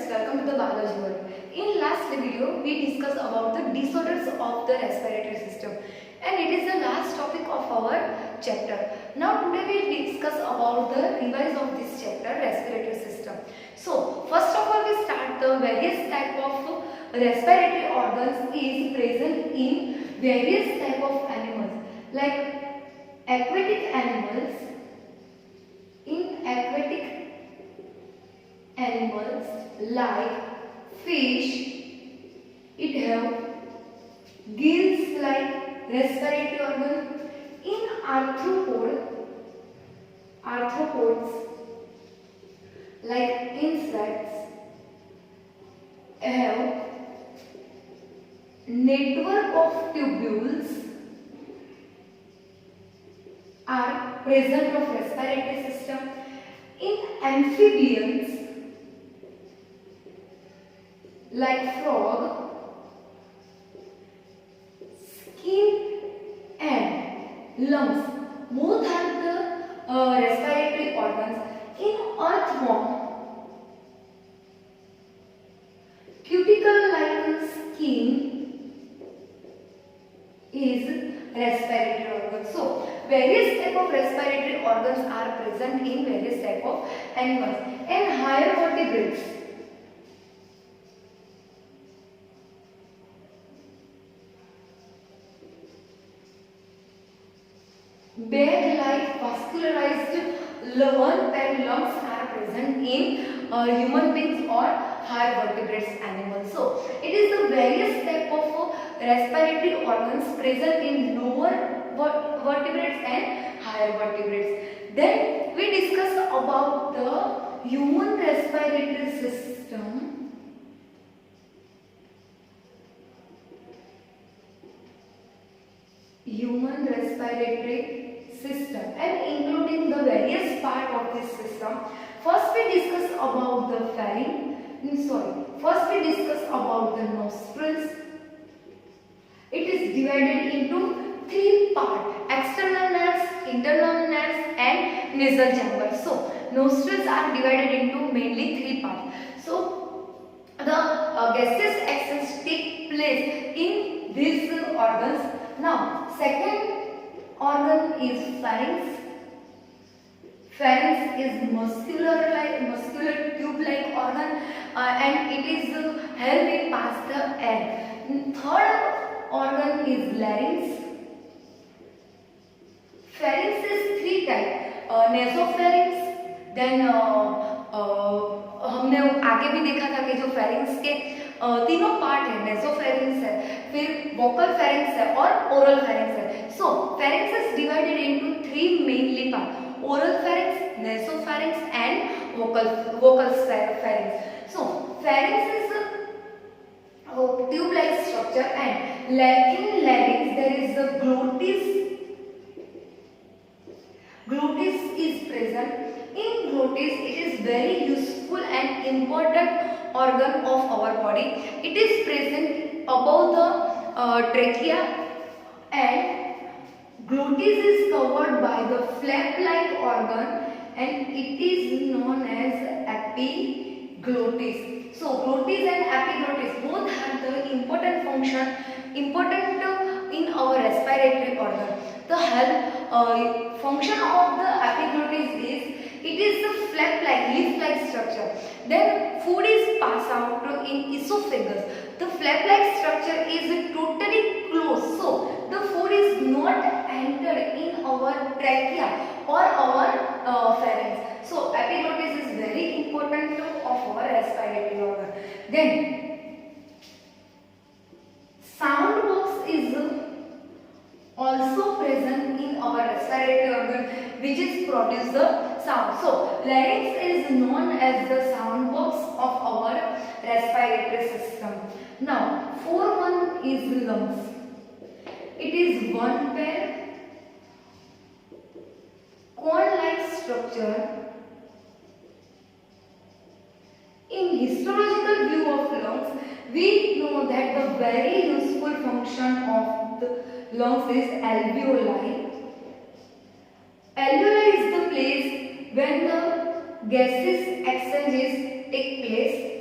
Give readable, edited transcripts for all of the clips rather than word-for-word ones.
students, welcome to the biology world. In last video we discussed about the disorders of the respiratory system and it is the last topic of our chapter. Now today we will discuss about the revise of this chapter, respiratory system. So first of all we start the various type of respiratory organs is present in various type of animals like aquatic animals. In aquatic animals like fish, it have gills like respiratory organ. In arthropods like insects have network of tubules are present of respiratory system. In amphibians like frog, skin and lungs both are the respiratory organs. In earthworm, cuticle like skin is respiratory organ. So various type of respiratory organs are present in various type of animals. And higher vertebrates, bag-like vascularized one-paired lungs are present in human beings or higher vertebrates animals. So it is the various type of respiratory organs present in lower vertebrates and higher vertebrates. Then we discussed about the human respiratory system. Human respiratory system and including the various part of this system. First we discuss about the First we discuss about the nostrils. It is divided into three parts: external nerves, internal nerves and nasal chamber. So nostrils are divided into mainly three parts. So the gaseous exchange take place in these organs. Now second organ is pharynx. Pharynx is muscular tube-like organ and it is help it pass the air. Third organ is larynx. Pharynx is three type: nasopharynx. Then हमने आगे भी देखा था कि जो pharynx के तीनों part है, nasopharynx है, फिर vocal pharynx है और oral pharynx है. So pharynx is divided into three mainly parts: oral pharynx, nasopharynx and vocal pharynx. So pharynx is a tube-like structure and in larynx there is the glottis. Glottis is present. In glottis it is very useful and important organ of our body. It is present above the trachea and glottis is covered by the flap-like organ and it is known as epiglottis. So glottis and epiglottis both have the important function, in our respiratory organ. The function of the epiglottis is it is the flap-like, leaf-like structure. Then food is passed out in esophagus. The flap-like structure is totally closed, so the food is not entered in our trachea or our pharynx. So epiglottis is very important of our respiratory organ. Then sound box is also present in our respiratory organ, which is produce the sound. So larynx is known as the sound box of our respiratory system. Now fourth one is lungs. It is one pair cone-like structure. In histological view of lungs, we know that the very useful function of the lungs is alveoli. Alveoli is the place when the gases exchanges take place.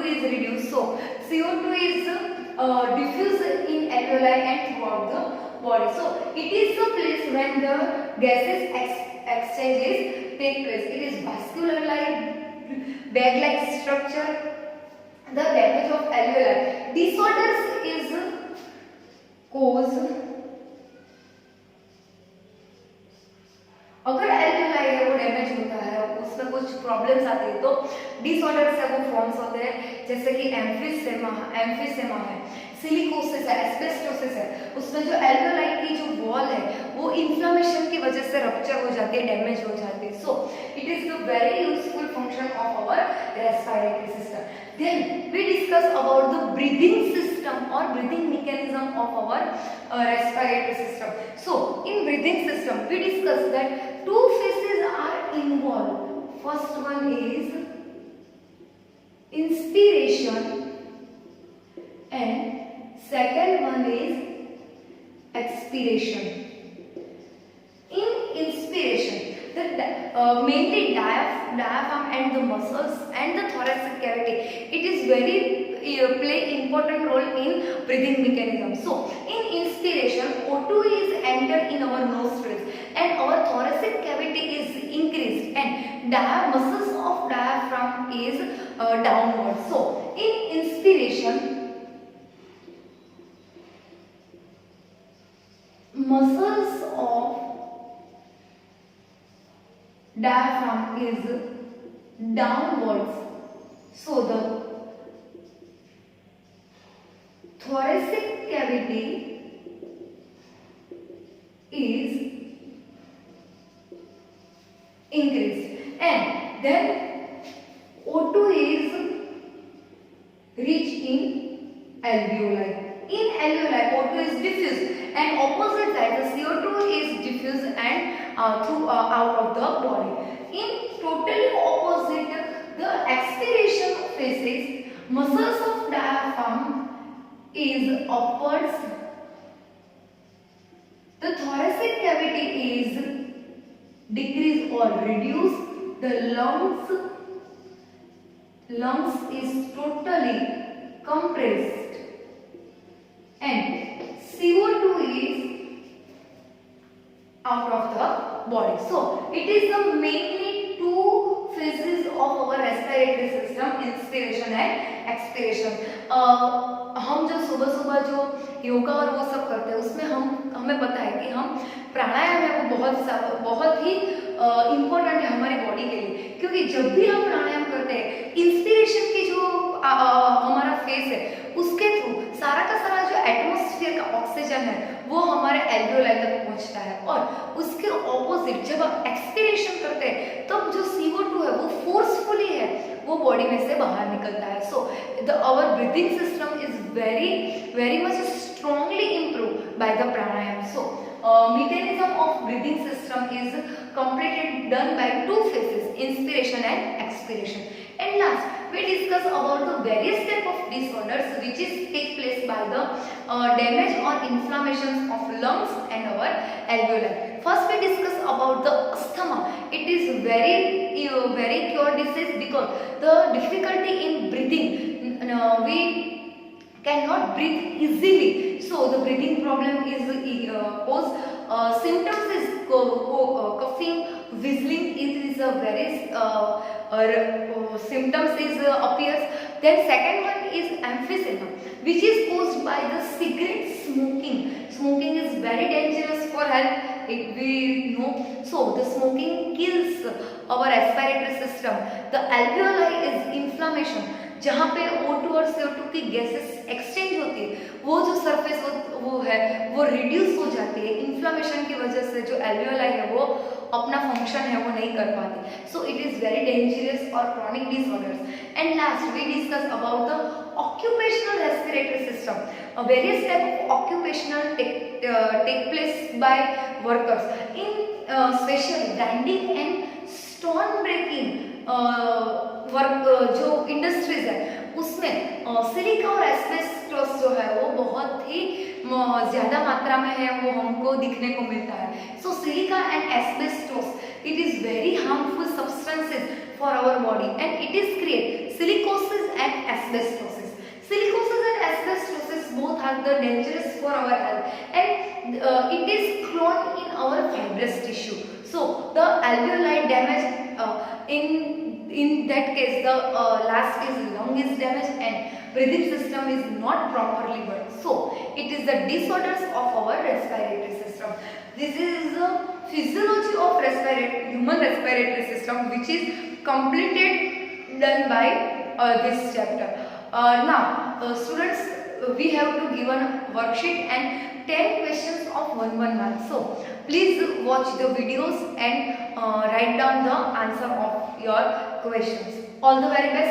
CO2 is reduced. So CO2 is diffused in alveoli and throughout the body. So it is the place when the gases exchanges take place. It is vascular-like, bag-like structure. The damage of alveoli disorders is caused. अगर alveoli है वो damage होता है, उसमें कुछ problems आती है, तो डिसऑर्डर्स है वो फॉर्म्स होते हैं, जैसे कि एम्फीसेमा है, सिलिकोसिस है, एस्बेस्टोसिस है। उसमें जो एल्वेलाई की जो वॉल है वो इन्फ्लेमेशन की वजह से रप्चर हो जाती है, डैमेज हो जाती है। So it is the very useful function of our respiratory system. Then we discuss about the breathing system और breathing mechanism of our respiratory system. So in breathing system we discuss that two phases are involved. First one is inspiration and second one is expiration. In inspiration, the mainly diaphragm and the muscles and the thoracic cavity, it is very play important role in breathing mechanism. So in inspiration, O2 is entered in our nostrils and our thoracic cavity is increased and muscles of diaphragm is downward. So in inspiration, muscles of diaphragm is downwards, so the thoracic cavity is increased and then O2 is reached in alveoli. In alveoli O2 is diffused and opposite side the CO2 is diffused and out of the body. In totally opposite the expiration phases, muscles of diaphragm is upwards, the thoracic cavity is decreased or reduced, the lungs is totally compressed and CO2 is out of the body. So it is the mainly two phases of our respiratory system, inspiration and expiration. हम जो सुबह जो योगा और वो सब करते हैं उसमें हमें पता है कि हम प्राणायाम है वो बहुत ही इम्पोर्टेंट है हमारी बॉडी के लिए, क्योंकि जब भी हम प्राणायाम करते हैं इंस्पिरेशन की जो हमारा फेस है उसके थ्रू सारा का सारा जो एटमॉस्फेयर का ऑक्सीजन है वो हमारे एल्वेओलाई तक पहुंचता है, और उसके ऑपोजिट जब आप एक्सपिरेशन करते हैं तब जो CO2 है वो फोर्सफुली है वो बॉडी में से बाहर निकलता है. So our breathing system is very much strongly improved by the pranayam. So mechanism of breathing system is completed done by two phases, inspiration and expiration. And last we discuss about the various type of disorders which is take place by the damage or inflammations of lungs and our alveoli. First we discuss about the asthma. It is very cure disease because the difficulty in breathing, we cannot breathe easily, so the breathing problem is caused. Symptoms is coughing, whistling. It is a very symptoms is appears. Then second one is emphysema, which is caused by the cigarette smoking. Smoking is very dangerous for health, we know. So the smoking kills our respiratory system. The alveoli is inflammation, जहाँ पे O2 और CO2 की gases exchange होती है, वो जो surface वो है वो रिड्यूस हो जाती है. इन्फ्लामेशन की वजह से जो एल्वेओलाई है वो अपना फंक्शन है वो नहीं कर पाती. So it is very dangerous और chronic disorders. And last we discuss about the occupational respiratory system. Various type of occupational take place by workers in specially grinding and stone breaking work जो industries है उसमें silica और asbestos जो है वो बहुत ही ज़्यादा मात्रा में है, वो हमको दिखने को मिलता है. So silica and asbestos it is very harmful substances for our body and it is create silicosis and asbestosis. Silicosis and asbestosis both are the dangerous for our health, and it is clone in our fibrous tissue. So the alveoli damage, in that case the last is lung is damaged and breathing system is not properly worked. So it is the disorders of our respiratory system. This is the physiology of human respiratory system, which is completed done by this chapter. Now students, we have to give a worksheet and 10 questions of 1 mark. So please watch the videos and write down the answer of your questions. All the very best.